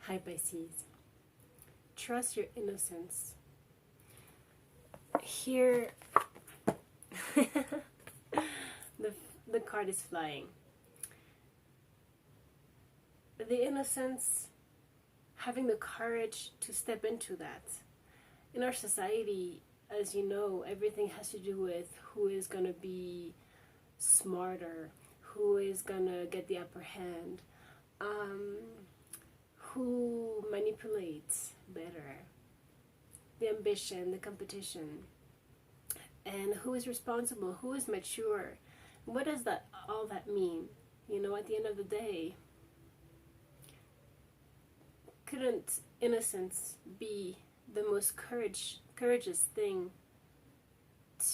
Hi Pisces. Trust your innocence. Here, the card is flying. The innocence, having the courage to step into that. In our society, as you know, everything has to do with who is going to be smarter, who is going to get the upper hand, who manipulates better, the ambition, the competition, and who is responsible, who is mature. What does that all that mean? You know, at the end of the day, couldn't innocence be the most courageous thing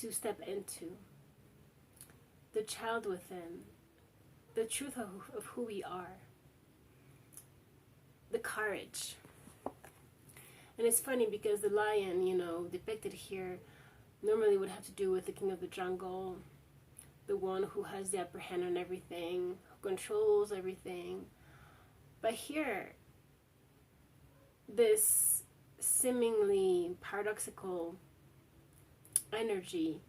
to step into? The child within, the truth of who we are, the courage. And it's funny because the lion, you know, depicted here normally would have to do with the king of the jungle, the one who has the upper hand on everything, who controls everything. But here, this seemingly paradoxical energy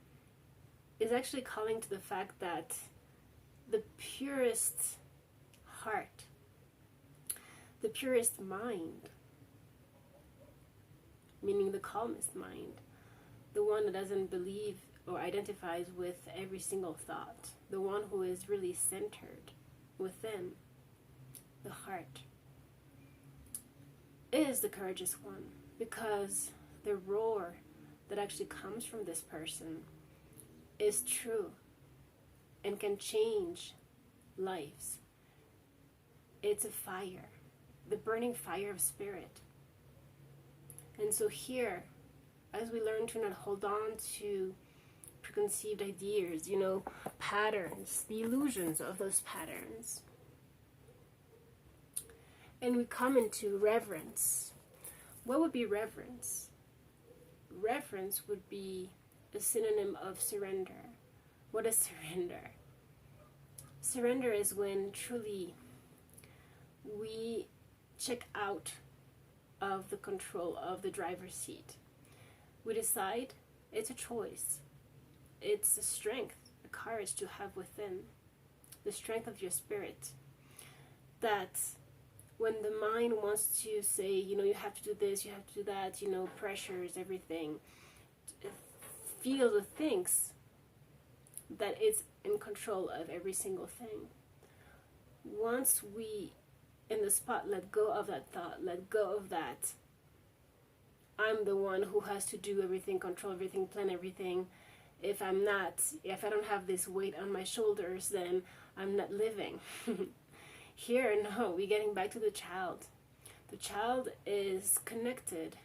is actually calling to the fact that the purest heart, the purest mind, meaning the calmest mind, the one that doesn't believe or identifies with every single thought, the one who is really centered within the heart, is the courageous one, because the roar that actually comes from this person is true and can change lives. It's a fire, the burning fire of spirit. And so here, as we learn to not hold on to preconceived ideas, you know, patterns, the illusions of those patterns, and we come into reverence. What would be reverence? Reverence would be a synonym of surrender. What is surrender? Surrender is when truly we check out of the control of the driver's seat. We decide, it's a choice. It's a strength, a courage to have within, the strength of your spirit, that when the mind wants to say, you know, you have to do this, you have to do that, you know, pressures, everything, feels or thinks that it's in control of every single thing. Once we, in the spot, let go of that thought, let go of that, I'm the one who has to do everything, control everything, plan everything. If I don't have this weight on my shoulders, then I'm not living. Here, no, we're getting back to the child. The child is connected,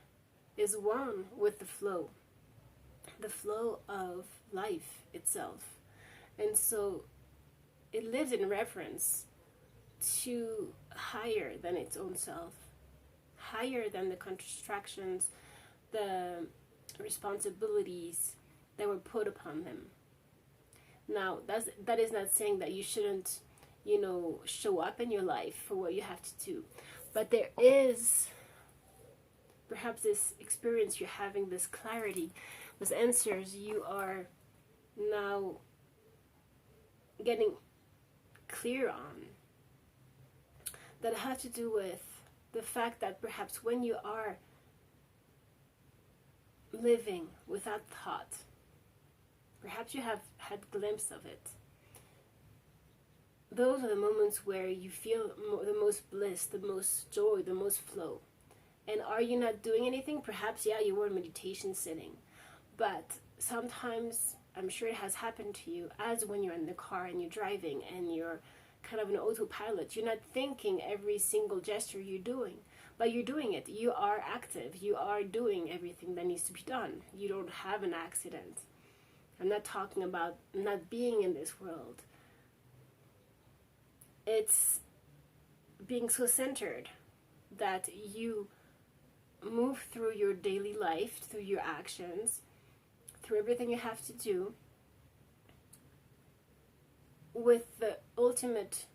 is one with the flow of life itself. And so it lives in reference to higher than its own self, higher than the contractions, the responsibilities that were put upon them. Now, that is not saying that you shouldn't, you know, show up in your life for what you have to do. But there is perhaps this experience you're having, this clarity, those answers you are now getting clear on, that have to do with the fact that perhaps when you are living without thought, perhaps you have had a glimpse of it. Those are the moments where you feel the most bliss, the most joy, the most flow. And are you not doing anything? Perhaps, yeah, you were in meditation sitting. But sometimes, I'm sure it has happened to you, as when you're in the car and you're driving and you're kind of an autopilot. You're not thinking every single gesture you're doing, but you're doing it. You are active. You are doing everything that needs to be done. You don't have an accident. I'm not talking about not being in this world. It's being so centered that you move through your daily life, through your actions, through everything you have to do, with the ultimate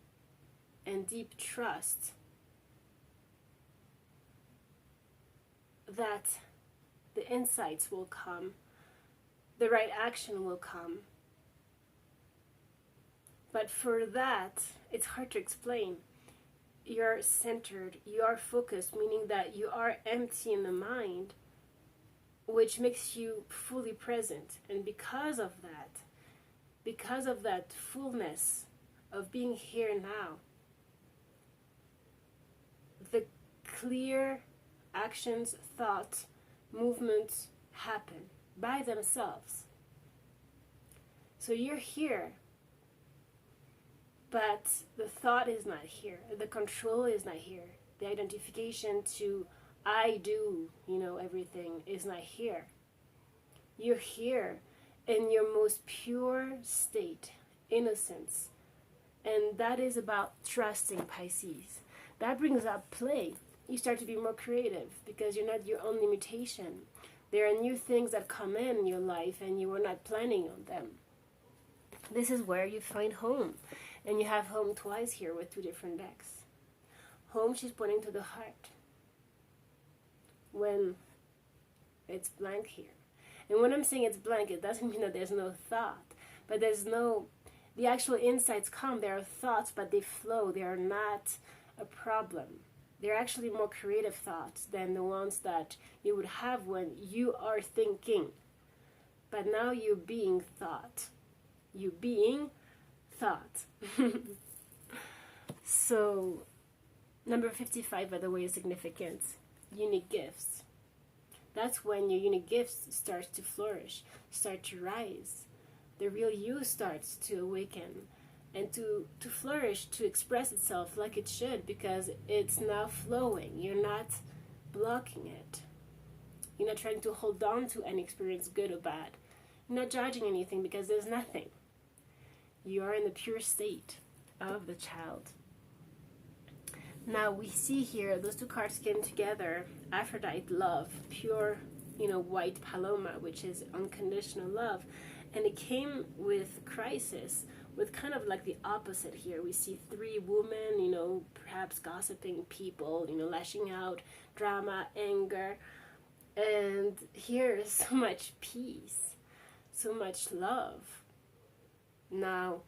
and deep trust that the insights will come, the right action will come. But for that, it's hard to explain. You're centered, you are focused, meaning that you are empty in the mind, which makes you fully present. And because of that fullness of being here now, the clear actions, thoughts, movements happen by themselves. So you're here, but the thought is not here, the control is not here, the identification to I do, everything is not here. You're here in your most pure state, innocence. And that is about trusting, Pisces. That brings up play. You start to be more creative because you're not your own limitation. There are new things that come in your life and you were not planning on them. This is where you find home. And you have home twice here with two different decks. Home, she's pointing to the heart. When it's blank here. And when I'm saying it's blank, it doesn't mean that there's no thought. But the actual insights come. There are thoughts, but they flow. They are not a problem. They're actually more creative thoughts than the ones that you would have when you are thinking. But now you're being thought. You being thought. So, number 55, by the way, is significant. Unique gifts. That's when your unique gifts starts to flourish, start to rise. The real you starts to awaken and to flourish, to express itself like it should, because it's now flowing. You're not blocking it. You're not trying to hold on to any experience, good or bad. You're not judging anything because there's nothing. You are in the pure state of the child. Now we see here, those two cards came together. Aphrodite, love, pure, white paloma, which is unconditional love. And it came with crisis, with kind of like the opposite here. We see three women, perhaps gossiping people, lashing out, drama, anger. And here is so much peace, so much love. Now,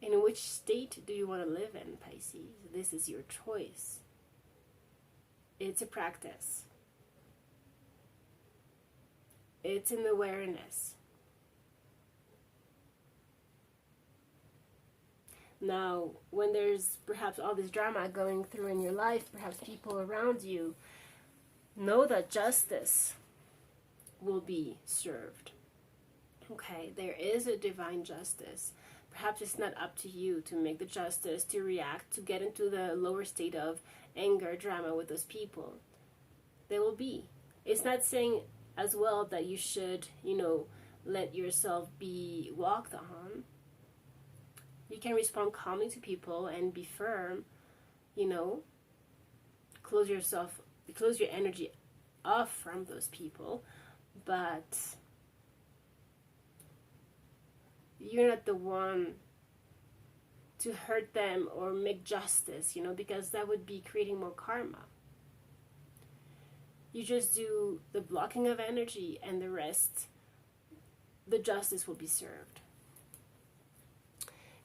in which state do you want to live in, Pisces? This is your choice. It's a practice. It's an awareness. Now, when there's perhaps all this drama going through in your life, perhaps people around you, know that justice will be served. Okay, there is a divine justice. Perhaps it's not up to you to make the justice, to react, to get into the lower state of anger, drama with those people. There will be. It's not saying as well that you should, let yourself be walked on. You can respond calmly to people and be firm, close your energy off from those people, but you're not the one to hurt them or make justice, because that would be creating more karma. You just do the blocking of energy and the rest, the justice will be served.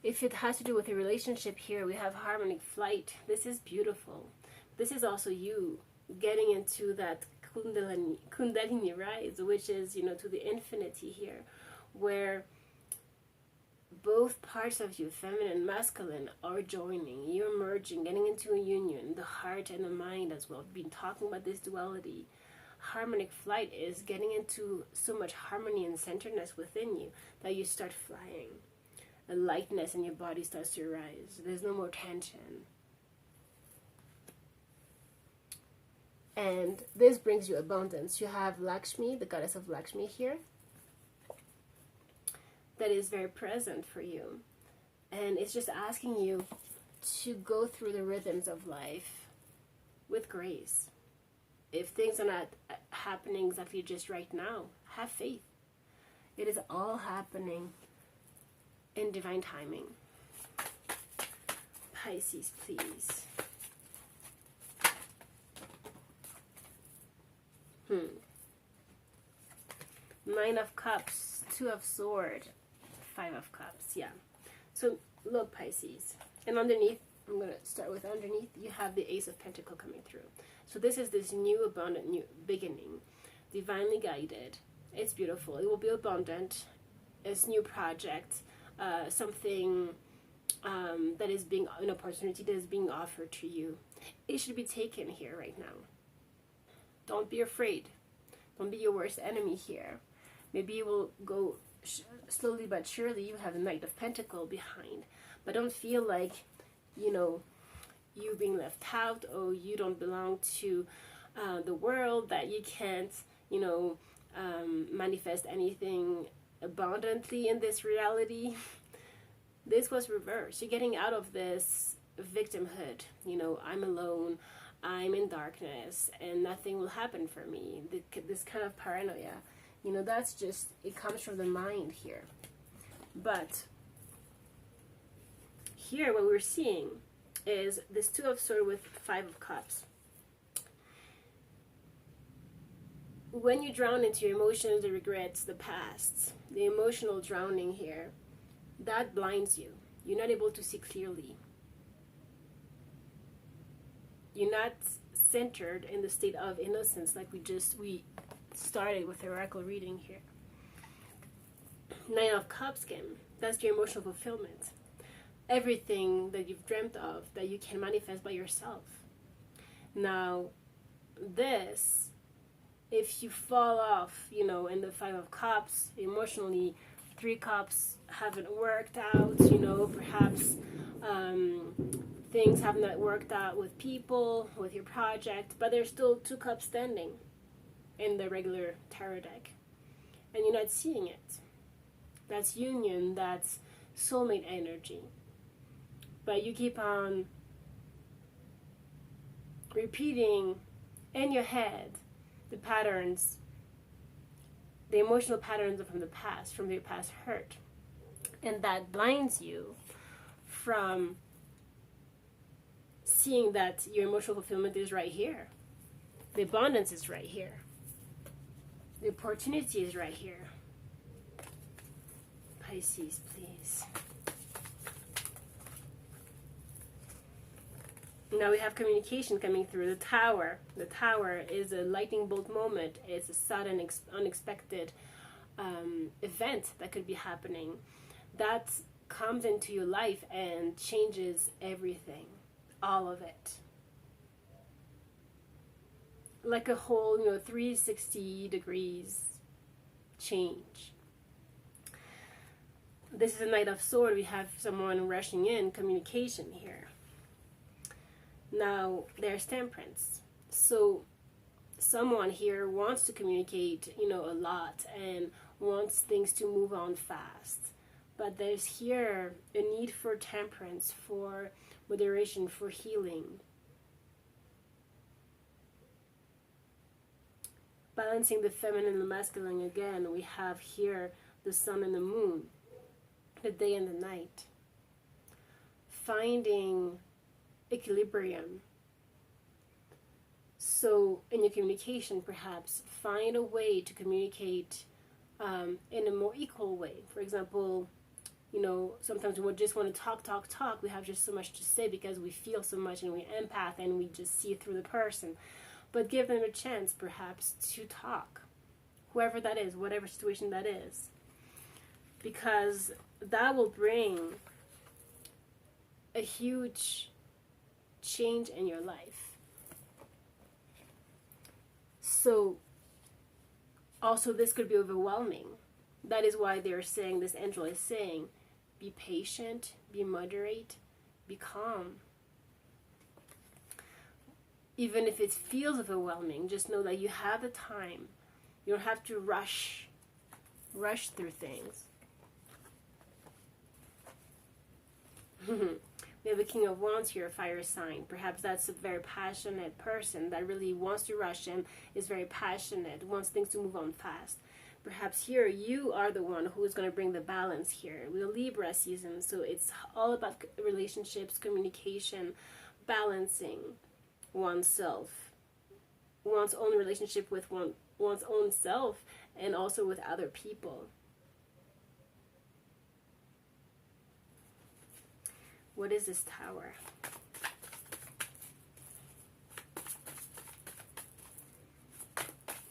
If it has to do with a relationship here, we have harmonic flight. This is beautiful. This is also you getting into that kundalini rise, which is, to the infinity here, where both parts of you, feminine and masculine, are joining. You're merging, getting into a union, the heart and the mind as well. We've been talking about this duality. Harmonic flight is getting into so much harmony and centeredness within you that you start flying. A lightness in your body starts to rise. There's no more tension. And this brings you abundance. You have Lakshmi, the goddess of Lakshmi here, that is very present for you. And it's just asking you to go through the rhythms of life with grace. If things are not happening exactly just right now, have faith. It is all happening in divine timing. Pisces, please. Nine of Cups, Two of Swords, Five of Cups, yeah. So look, Pisces, and underneath, I'm going to start with underneath, you have the Ace of Pentacles coming through. So this is this new abundant new beginning, divinely guided. It's beautiful. It will be abundant. It's new project, something that is being, an opportunity that is being offered to you. It should be taken here right now. Don't be afraid. Don't be your worst enemy here. Maybe you will go slowly but surely. You have the Knight of Pentacles behind, but don't feel like, you know, you being left out, or you don't belong to the world, that you can't, you know, manifest anything abundantly in this reality. This was reversed. You're getting out of this victimhood. You know, I'm alone, I'm in darkness, and nothing will happen for me. This kind of paranoia, you know, that's just, it comes from the mind here. But here what we're seeing is this Two of Swords with Five of Cups. When you drown into your emotions, the regrets, the past, the emotional drowning here, that blinds you. You're not able to see clearly. You're not centered in the state of innocence, like we started with the oracle reading here. Nine of Cups came. That's your emotional fulfillment. Everything that you've dreamt of that you can manifest by yourself. Now, this, if you fall off, you know, in the Five of Cups, emotionally, Three Cups haven't worked out, you know, perhaps things have not worked out with people, with your project, but there's still Two Cups standing in the regular tarot deck, and you're not seeing it. That's union, that's soulmate energy. But you keep on repeating in your head the patterns, the emotional patterns from the past, from your past hurt. And that blinds you from seeing that your emotional fulfillment is right here. The abundance is right here. The opportunity is right here. Pisces, please. Now we have communication coming through. The Tower. The Tower is a lightning bolt moment. It's a sudden, unexpected event that could be happening. That comes into your life and changes everything. All of it. Like a whole, 360 degrees change. This is a Knight of Swords. We have someone rushing in, communication here. Now, there's Temperance. So, someone here wants to communicate, a lot and wants things to move on fast. But there's here a need for temperance, for moderation, for healing. Balancing the feminine and the masculine again, we have here the sun and the moon, the day and the night. Finding equilibrium. So in your communication, perhaps find a way to communicate in a more equal way. For example, sometimes we just want to talk. We have just so much to say because we feel so much and we empath and we just see through the person. But give them a chance, perhaps, to talk. Whoever that is, whatever situation that is. Because that will bring a huge change in your life. So, also this could be overwhelming. That is why they're saying, this angel is saying, be patient, be moderate, be calm. Even if it feels overwhelming, just know that you have the time. You don't have to rush through things. We have a King of Wands here, a fire sign. Perhaps that's a very passionate person that really wants to rush and is very passionate, wants things to move on fast. Perhaps here you are the one who is going to bring the balance here. We're Libra season, so it's all about relationships, communication, balancing oneself one's own relationship with one's own self, and also with other people. What is this Tower?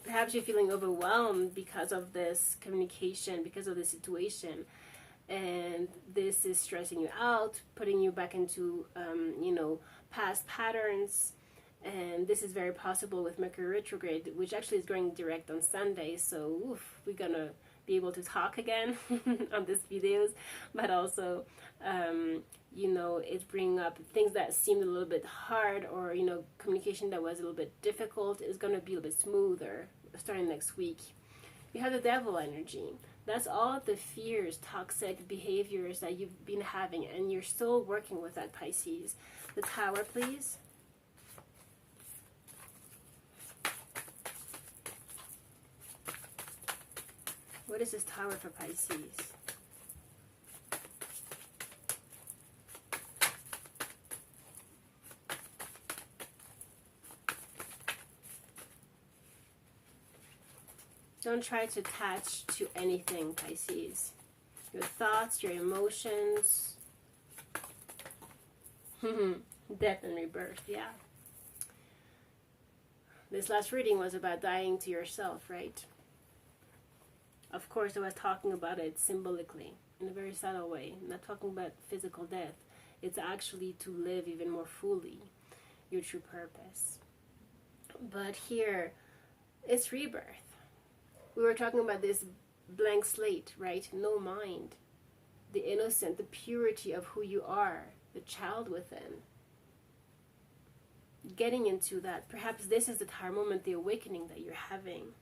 Perhaps you're feeling overwhelmed because of this communication, because of this situation, and this is stressing you out, putting you back into, you know, past patterns. And this is very possible with Mercury retrograde, which actually is going direct on Sunday. So oof, we're gonna be able to talk again on these videos, but also, you know, it's bringing up things that seemed a little bit hard, or, you know, communication that was a little bit difficult is going to be a little bit smoother starting next week. You have the Devil energy. That's all the fears, toxic behaviors that you've been having, and you're still working with that, Pisces. The Tower, please. What is this Tower for Pisces? Don't try to attach to anything, Pisces. Your thoughts, your emotions. Death and rebirth, yeah. This last reading was about dying to yourself, right? Of course, I was talking about it symbolically, in a very subtle way. I'm not talking about physical death. It's actually to live even more fully your true purpose. But here, it's rebirth. We were talking about this blank slate, right? No mind. The innocent, the purity of who you are, the child within. Getting into that. Perhaps this is the Tower moment, the awakening that you're having.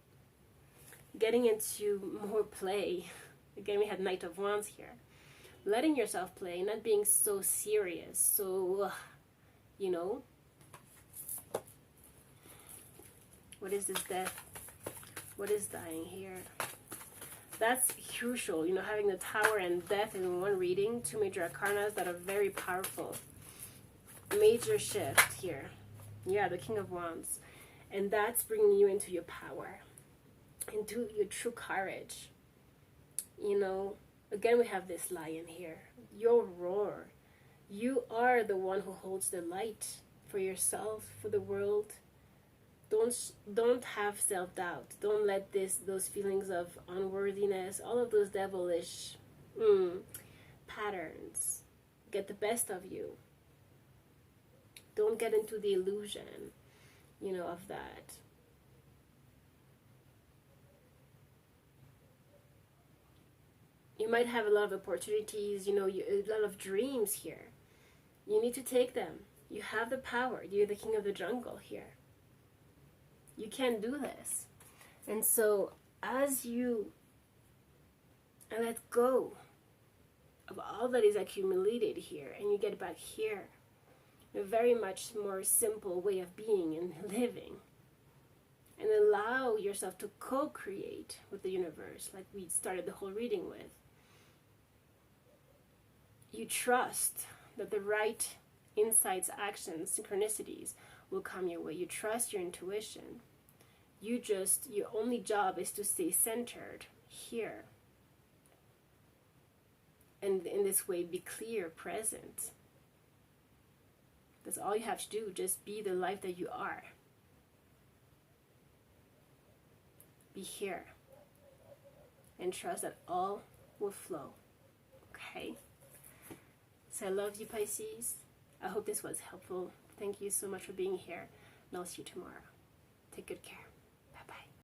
Getting into more play. Again, we had Knight of Wands here. Letting yourself play, not being so serious, so, you know. What is this death? What is dying here? That's crucial, you know, having the Tower and death in one reading, two major arcanas that are very powerful. Major shift here. Yeah, the King of Wands. And that's bringing you into your power, into your true courage. You know, again, we have this Lion here. Your roar. You are the one who holds the light for yourself, for the world. Don't have self-doubt. Don't let those feelings of unworthiness, all of those devilish patterns get the best of you. Don't get into the illusion, you know, of that. You might have a lot of opportunities, you know, a lot of dreams here. You need to take them. You have the power. You're the king of the jungle here. You can do this. And so as you let go of all that is accumulated here, and you get back here, a very much more simple way of being and living, and allow yourself to co-create with the universe, like we started the whole reading with. You trust that the right insights, actions, synchronicities will come your way. You trust your intuition. Your only job is to stay centered here. And in this way, be clear, present. That's all you have to do. Just be the life that you are. Be here. And trust that all will flow. Okay? So I love you, Pisces. I hope this was helpful. Thank you so much for being here. And I'll see you tomorrow. Take good care.